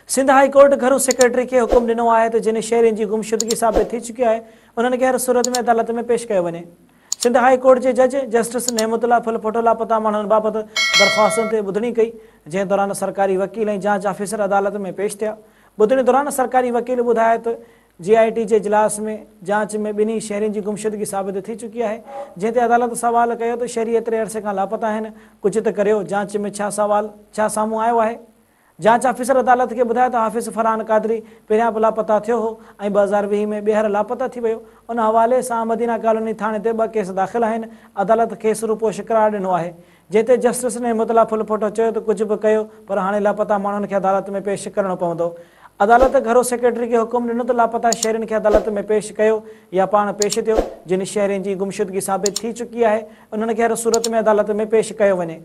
Sindh high court घरू secretary के हुकुम दिनो है तो जिन शहरियों की गुमशुदगी साबित थी चुकी है उन्होंने हर सूरत में अदालत में पेश किया वने। सिंध हाई कोर्ट के जज जस्टिस नेमतुल्ला फुलफोटो लापता माण्हुनि बाबत दरख्वास्तुनि ते ॿुधणी कई, जंहिं दौरान सरकारी वकील ऐं जांच ऑफिसर अदालत में पेश थिया। ॿुधणी दौरान सरकारी वकील ॿुधाए त GIT के इजलास में जांच में ॿिन्ही शहरियों की गुमशुदगी साबित थी चुकी है, जंहिं ते अदालत सवाल कयो तो शहरी एतिरे अरसे खां लापता आहिनि, कुछ तो करियो, जांच में छा साम्हूं आयो है। जांच ऑफिसर अदालत के ॿुधायो त हाफ़िज़ फरहान कादरी पहिरियां बि लापता थियो हो ऐं 2020 में ॿीहर लापता थी वियो। उन हवाले सां मदीना कॉलोनी थाने ते 2 केस दाख़िल आहिनि। अदालत केस रुपोश करार ॾिनो आहे, जंहिं ते जस्टिस नेमतुल्ला फुलफोटो चयो त कुझु बि कयो पर हाणे लापता माण्हुनि खे अदालत में पेश करणो पवंदो। अदालत घरो सेक्रेटरी के हुकुम ॾिनो त लापता शहरियों के अदालत में पेश कयो या पाण पेश थियो। जिन शहरियों की गुमशुदगी साबित थी चुकी है उन्होंने हर सूरत में अदालत में पेश किया वने।